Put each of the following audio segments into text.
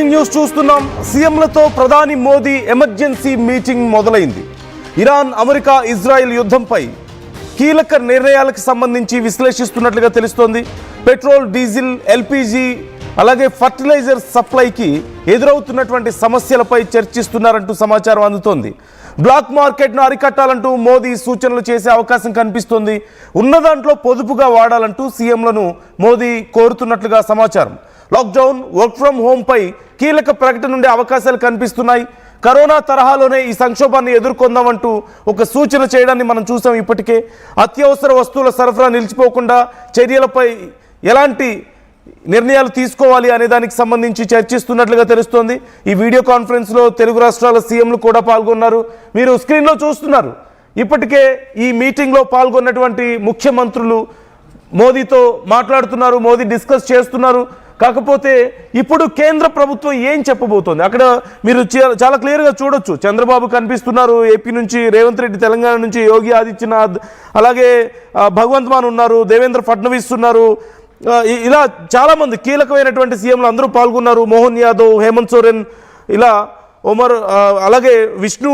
Breaking news చూస్తున్నాం. సీఎంలతో ప్రధాని Modi emergency meeting మొదలైంది. ఇరాన్, అమెరికా, ఇజ్రాయెల్ యుద్ధంపై కీలక నిర్ణయాలకు సంబంధించి విశ్లేషిస్తున్నట్లుగా తెలుస్తోంది. పెట్రోల్, డీజిల్, ఎల్పీజీ అలాగే ఫర్టిలైజర్ సప్లైకి ఎదురవుతున్నటువంటి సమస్యలపై చర్చిస్తున్నారంటూ సమాచారం అందుతోంది. బ్లాక్ మార్కెట్ను అరికట్టాలంటూ మోదీ సూచనలు చేసే అవకాశం కనిపిస్తోంది. ఉన్న దాంట్లో పొదుపుగా వాడాలంటూ సీఎంలను మోదీ కోరుతున్నట్లుగా సమాచారం. లాక్డౌన్, వర్క్ ఫ్రం హోంపై కీలక ప్రకటన ఉండే అవకాశాలు కనిపిస్తున్నాయి. కరోనా తరహాలోనే ఈ సంక్షోభాన్ని ఎదుర్కొందామంటూ ఒక సూచన చేయడాన్ని మనం చూసాం. ఇప్పటికే అత్యవసర వస్తువుల సరఫరా నిలిచిపోకుండా చర్యలపై ఎలాంటి నిర్ణయాలు తీసుకోవాలి అనే దానికి సంబంధించి చర్చిస్తున్నట్లుగా తెలుస్తోంది. ఈ వీడియో కాన్ఫరెన్స్లో తెలుగు రాష్ట్రాల సీఎంలు కూడా పాల్గొన్నారు. మీరు స్క్రీన్లో చూస్తున్నారు. ఇప్పటికే ఈ మీటింగ్లో పాల్గొన్నటువంటి ముఖ్యమంత్రులు మోదీతో మాట్లాడుతున్నారు, మోదీ డిస్కస్ చేస్తున్నారు. కాకపోతే ఇప్పుడు కేంద్ర ప్రభుత్వం ఏం చెప్పబోతోంది అక్కడ మీరు చాలా క్లియర్గా చూడొచ్చు. చంద్రబాబు కనిపిస్తున్నారు, ఏపీ నుంచి రేవంత్ రెడ్డి, తెలంగాణ నుంచి యోగి ఆదిత్యనాథ్, అలాగే భగవంత్ మాన్ ఉన్నారు, దేవేంద్ర ఫడ్నవీస్ ఉన్నారు. ఇలా చాలామంది కీలకమైనటువంటి సీఎంలు అందరూ పాల్గొన్నారు. మోహన్ యాదవ్, హేమంత్ సోరెన్, ఇలా ఒమర్, అలాగే విష్ణు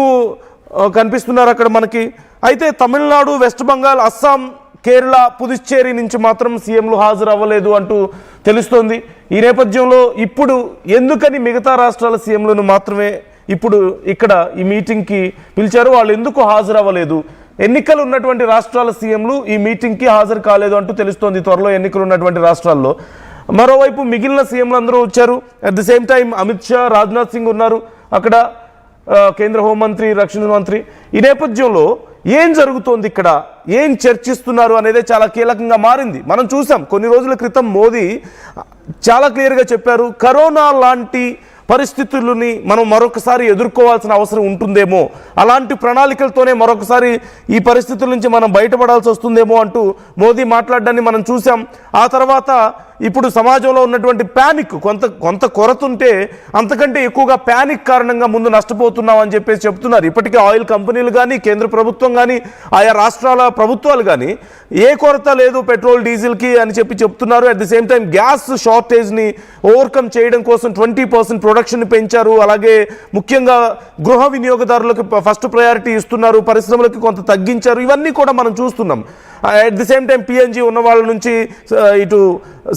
కనిపిస్తున్నారు అక్కడ మనకి. అయితే తమిళనాడు, వెస్ట్ బెంగాల్, అస్సాం, కేరళ, పుదుచ్చేరి నుంచి మాత్రం సీఎంలు హాజరు అవ్వలేదు అంటూ తెలుస్తోంది. ఈ నేపథ్యంలో ఇప్పుడు ఎందుకని మిగతా రాష్ట్రాల సీఎంలను మాత్రమే ఇప్పుడు ఇక్కడ ఈ మీటింగ్కి పిలిచారు, వాళ్ళు ఎందుకు హాజరు అవ్వలేదు, ఎన్నికలు ఉన్నటువంటి రాష్ట్రాల సీఎంలు ఈ మీటింగ్కి హాజరు కాలేదు అంటూ తెలుస్తోంది. త్వరలో ఎన్నికలు ఉన్నటువంటి రాష్ట్రాల్లో మరోవైపు మిగిలిన సీఎంలు అందరూ వచ్చారు. At the same time Amit Shah, Rajnath Singh ఉన్నారు అక్కడ, కేంద్ర హోంమంత్రి, రక్షణ మంత్రి. ఈ నేపథ్యంలో ఏం జరుగుతోంది ఇక్కడ, ఏం చర్చిస్తున్నారు అనేదే చాలా కీలకంగా మారింది. మనం చూసాం కొన్ని రోజుల క్రితం మోదీ చాలా క్లియర్గా చెప్పారు, కరోనా లాంటి పరిస్థితులని మనం మరొకసారి ఎదుర్కోవాల్సిన అవసరం ఉంటుందేమో, అలాంటి ప్రణాళికలతోనే మరొకసారి ఈ పరిస్థితుల నుంచి మనం బయటపడాల్సి వస్తుందేమో అంటూ మోదీ మాట్లాడడాన్ని మనం చూసాం. ఆ తర్వాత ఇప్పుడు సమాజంలో ఉన్నటువంటి ప్యానిక్, కొంత కొరత ఉంటే అంతకంటే ఎక్కువగా ప్యానిక్ కారణంగా ముందు నష్టపోతున్నాం అని చెప్పేసి చెప్తున్నారు. ఇప్పటికే ఆయిల్ కంపెనీలు కానీ, కేంద్ర ప్రభుత్వం కానీ, ఆయా రాష్ట్రాల ప్రభుత్వాలు కానీ ఏ కొరత లేదు పెట్రోల్, డీజిల్కి అని చెప్తున్నారు. At the same time gas షార్టేజ్ని ఓవర్కమ్ చేయడం కోసం 20% ప్రొడక్షన్ పెంచారు. అలాగే ముఖ్యంగా గృహ వినియోగదారులకు ఫస్ట్ ప్రయారిటీ ఇస్తున్నారు, పరిశ్రమలకు కొంత తగ్గించారు. ఇవన్నీ కూడా మనం చూస్తున్నాం. At the same time PNG ఉన్న వాళ్ళ నుంచి ఇటు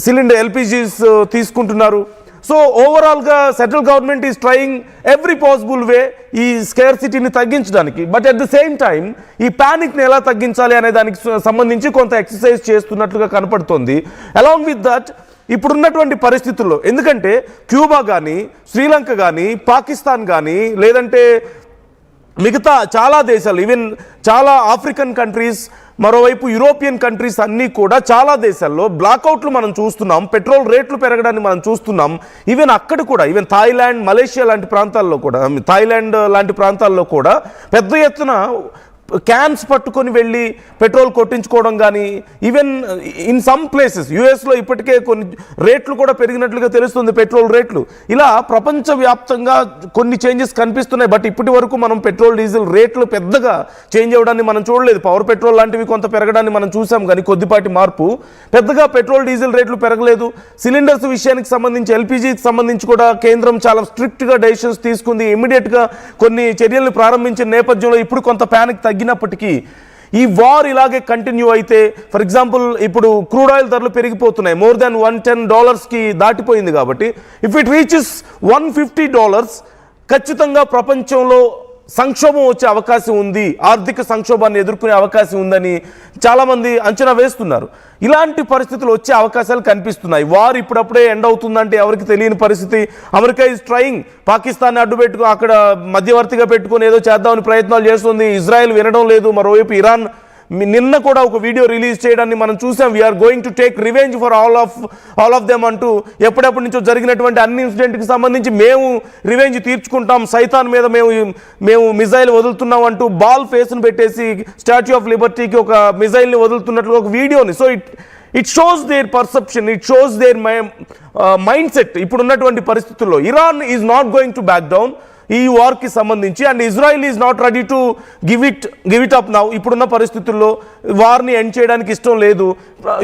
సిలిండర్, ఎల్పిజీస్ తీసుకుంటున్నారు. సో ఓవరాల్గా central government is trying every possible way ఈ స్కేర్సిటీని తగ్గించడానికి. But at the same time ఈ ప్యానిక్ని ఎలా తగ్గించాలి అనే దానికి సంబంధించి కొంత ఎక్సర్సైజ్ చేస్తున్నట్లుగా కనపడుతోంది. అలాంగ్ విత్ దట్ ఇప్పుడున్నటువంటి పరిస్థితుల్లో, ఎందుకంటే క్యూబా కానీ, శ్రీలంక కానీ, పాకిస్తాన్ కానీ, లేదంటే మిగతా చాలా దేశాలు, ఈవెన్ చాలా ఆఫ్రికన్ కంట్రీస్, మరోవైపు యూరోపియన్ కంట్రీస్ అన్నీ కూడా చాలా దేశాల్లో బ్లాక్అవుట్లు మనం చూస్తున్నాం, పెట్రోల్ రేట్లు పెరగడాన్ని మనం చూస్తున్నాం. ఈవెన్ అక్కడ కూడా, ఈవెన్ థాయిలాండ్, మలేషియా లాంటి ప్రాంతాల్లో కూడా, థాయిలాండ్ లాంటి ప్రాంతాల్లో కూడా పెద్ద ఎత్తున క్యాన్స్ పట్టుకొని వెళ్ళి పెట్రోల్ కొట్టించుకోవడం కానీ, ఈవెన్ ఇన్ సమ్ ప్లేసెస్ యుఎస్లో ఇప్పటికే కొన్ని రేట్లు కూడా పెరిగినట్లుగా తెలుస్తుంది, పెట్రోల్ రేట్లు. ఇలా ప్రపంచవ్యాప్తంగా కొన్ని చేంజెస్ కనిపిస్తున్నాయి. బట్ ఇప్పటి వరకు మనం పెట్రోల్, డీజిల్ రేట్లు పెద్దగా చేంజ్ అవ్వడాన్ని మనం చూడలేదు. పవర్ పెట్రోల్ లాంటివి కొంత పెరగడాన్ని మనం చూసాం, కానీ కొద్దిపాటి మార్పు, పెద్దగా పెట్రోల్, డీజిల్ రేట్లు పెరగలేదు. సిలిండర్స్ విషయానికి సంబంధించి, ఎల్పీజీకి సంబంధించి కూడా కేంద్రం చాలా స్ట్రిక్ట్గా డెసిషన్స్ తీసుకుంది. ఇమ్మీడియట్గా కొన్ని చర్యలను ప్రారంభించిన నేపథ్యంలో ఇప్పుడు కొంత ప్యానిక్ తగ్గినప్పటికీ ఈ వార్ ఇలాగే కంటిన్యూ అయితే, ఫర్ ఎగ్జాంపుల్ ఇప్పుడు క్రూడ్ ఆయిల్ ధరలు పెరిగిపోతున్నాయి, మోర్ దాన్ $110కి దాటిపోయింది. కాబట్టి ఇఫ్ ఇట్ రీచెస్ $150, ఖచ్చితంగా ప్రపంచంలో సంక్షోభం వచ్చే అవకాశం ఉంది, ఆర్థిక సంక్షోభాన్ని ఎదుర్కొనే అవకాశం ఉందని చాలామంది అంచనా వేస్తున్నారు. ఇలాంటి పరిస్థితులు వచ్చే అవకాశాలు కనిపిస్తున్నాయి. వార్ ఇప్పుడప్పుడే ఎండ్ అవుతుందంటే ఎవరికి తెలియని పరిస్థితి. అమెరికా ఈజ్ ట్రయింగ్, పాకిస్తాన్ని అడ్డు పెట్టుకుని అక్కడ మధ్యవర్తిగా పెట్టుకుని ఏదో చేద్దామని ప్రయత్నాలు చేస్తుంది. ఇజ్రాయెల్ వినడం లేదు. మరోవైపు ఇరాన్ నిన్న కూడా ఒక వీడియో రిలీజ్ చేయడాన్ని మనం చూసాం. We are going to take revenge for all of them అంటూ, ఎప్పుడెప్పటి నుంచో జరిగినటువంటి అన్ని ఇన్సిడెంట్కి సంబంధించి మేము రివెంజ్ తీర్చుకుంటాం, సైతాన్ మీద మేము మిజైల్ వదులుతున్నాం అంటూ బాల్ ఫేస్ను పెట్టేసి స్టాచ్యూ ఆఫ్ లిబర్టీకి ఒక మిజైల్ని వదులుతున్నట్లు ఒక వీడియోని. So it shows their perception, it shows their mind సెట్. ఇప్పుడున్నటువంటి పరిస్థితుల్లో Iran is not going to back down. ఈ వార్కి సంబంధించి. And Israel is not ready to give it up now. ఇప్పుడున్న పరిస్థితుల్లో వార్ని ఎండ్ చేయడానికి ఇష్టం లేదు.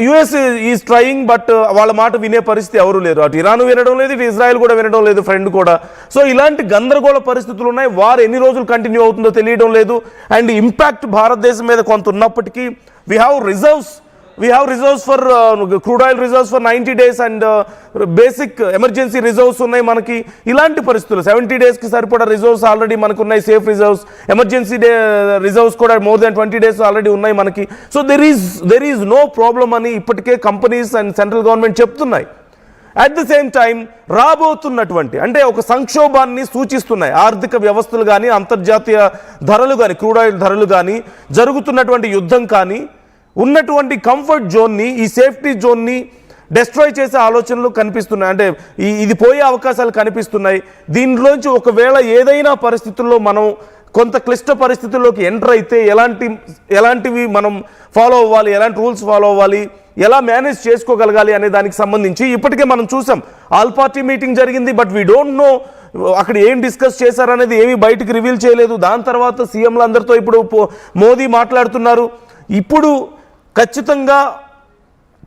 యుఎస్ ఈజ్ ట్రయింగ్, బట్ వాళ్ళ మాట వినే పరిస్థితి ఎవరు లేరు. అటు ఇరాన్ వినడం లేదు, ఇటు ఇజ్రాయెల్ కూడా వినడం లేదు, ఫ్రెండ్ కూడా. సో ఇలాంటి గందరగోళ పరిస్థితులు ఉన్నాయి. వార్ ఎన్ని రోజులు కంటిన్యూ అవుతుందో తెలియడం లేదు. అండ్ ఇంపాక్ట్ భారతదేశం మీద కొంత ఉన్నప్పటికీ we have reserves for crude oil reserves for 90 days and basic emergency reserves ఉన్నాయి మనకి. ఇలాంటి పరిస్థితులు 70 daysకి సరిపడా రిజర్వ్స్ ఆల్రెడీ మనకు ఉన్నాయి, సేఫ్ రిజర్వ్స్. ఎమర్జెన్సీ రిజర్వ్స్ కూడా మోర్ దెన్ 20 days ఆల్రెడీ ఉన్నాయి మనకి. So there is no problem అని ఇప్పటికే కంపెనీస్ అండ్ సెంట్రల్ గవర్నమెంట్ చెప్తున్నాయి. అట్ ద సేమ్ టైం రాబోతున్నటువంటి అంటే ఒక సంక్షోభాన్ని సూచిస్తున్నాయి ఆర్థిక వ్యవస్థలు కానీ, అంతర్జాతీయ ధరలు కానీ, క్రూడ్ ఆయిల్ ధరలు కానీ, జరుగుతున్నటువంటి యుద్ధం కానీ, ఉన్నటువంటి కంఫర్ట్ జోన్ని, ఈ సేఫ్టీ జోన్ని డెస్ట్రాయ్ చేసే ఆలోచనలు కనిపిస్తున్నాయి. అంటే ఇది పోయే అవకాశాలు కనిపిస్తున్నాయి. దీనిలోంచి ఒకవేళ ఏదైనా పరిస్థితుల్లో మనం కొంత క్లిష్ట పరిస్థితుల్లోకి ఎంటర్ అయితే ఎలాంటివి మనం ఫాలో అవ్వాలి, ఎలాంటి రూల్స్ ఫాలో అవ్వాలి, ఎలా మేనేజ్ చేసుకోగలగాలి అనే దానికి సంబంధించి ఇప్పటికే మనం చూసాం. ఆల్ పార్టీ మీటింగ్ జరిగింది, బట్ వీ డోంట్ నో అక్కడ ఏం డిస్కస్ చేశారనేది ఏమీ బయటికి రివీల్ చేయలేదు. దాని తర్వాత సీఎంలు అందరితో ఇప్పుడు మోదీ మాట్లాడుతున్నారు. ఇప్పుడు ఖచ్చితంగా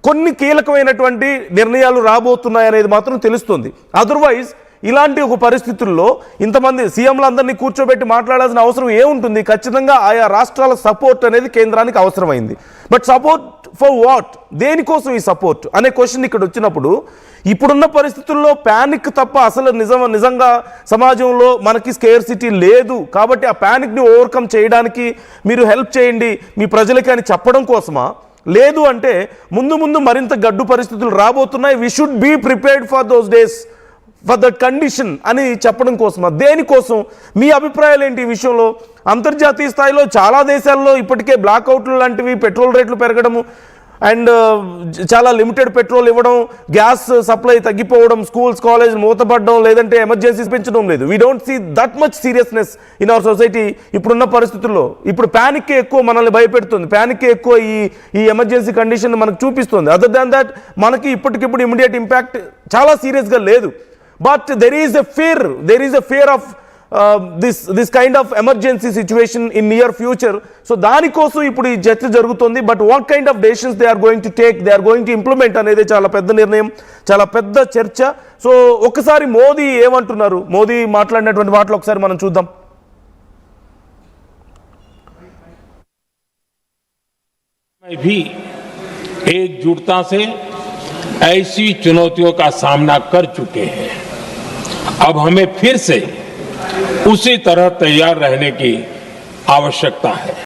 కొన్ని కీలకమైనటువంటి నిర్ణయాలు రాబోతున్నాయి అనేది మాత్రం తెలుస్తుంది. అదర్వైజ్ ఇలాంటి ఒక పరిస్థితుల్లో ఇంతమంది సీఎంలందరినీ కూర్చోబెట్టి మాట్లాడాల్సిన అవసరం ఏముంటుంది? ఖచ్చితంగా ఆయా రాష్ట్రాల సపోర్ట్ అనేది కేంద్రానికి అవసరమైంది. But support for what? దేనికోసం ఈ సపోర్ట్ అనే క్వశ్చన్ ఇక్కడ వచ్చినప్పుడు ఇప్పుడున్న పరిస్థితుల్లో ప్యానిక్ తప్ప అసలు నిజంగా సమాజంలో మనకి స్కేర్సిటీ లేదు. కాబట్టి ఆ ప్యానిక్ని ఓవర్కమ్ చేయడానికి మీరు హెల్ప్ చేయండి మీ ప్రజలకి అని చెప్పడం కోసమా? లేదు అంటే ముందు మరింత గడ్డు పరిస్థితులు రాబోతున్నాయి, we should be prepared for those days, for that condition అని చెప్పడం కోసమా? దేనికోసం? మీ అభిప్రాయాలు ఏంటి ఈ విషయంలో? అంతర్జాతీయ స్థాయిలో చాలా దేశాల్లో ఇప్పటికే బ్లాక్అవుట్లు లాంటివి, పెట్రోల్ రేట్లు పెరగడము అండ్ చాలా లిమిటెడ్ పెట్రోల్ ఇవ్వడం, గ్యాస్ సప్లై తగ్గిపోవడం, స్కూల్స్ కాలేజ్ మూతపడడం, లేదంటే ఎమర్జెన్సీస్ పెంచడం లేదు. We don't see that much seriousness in our society ఇప్పుడున్న పరిస్థితుల్లో. ఇప్పుడు ప్యానిక్కే ఎక్కువ మనల్ని భయపెడుతుంది, ప్యానిక్కే ఎక్కువ ఈ ఎమర్జెన్సీ కండిషన్ మనకు చూపిస్తుంది. అదర్ దాన్ దట్ మనకి ఇప్పటికిప్పుడు ఇమీడియట్ ఇంపాక్ట్ చాలా సీరియస్గా లేదు. But there is a fear of this kind of emergency situation in near future. So దానికోసం ఇప్పుడు ఈ చర్చ జరుగుతుంది. But what kind of decisions they are going to take, they are going to implement అనేది చాలా పెద్ద నిర్ణయం, చాలా పెద్ద చర్చ. సో ఒకసారి మోదీ ఏమంటున్నారు, మోదీ మాట్లాడినటువంటి మాటలు ఒకసారి మనం చూద్దాం. भी एकजुटता से ऐसी चुनौतियों का सामना कर चुके हैं. अब हमें फिर से उसी तरह तैयार रहने की आवश्यकता है.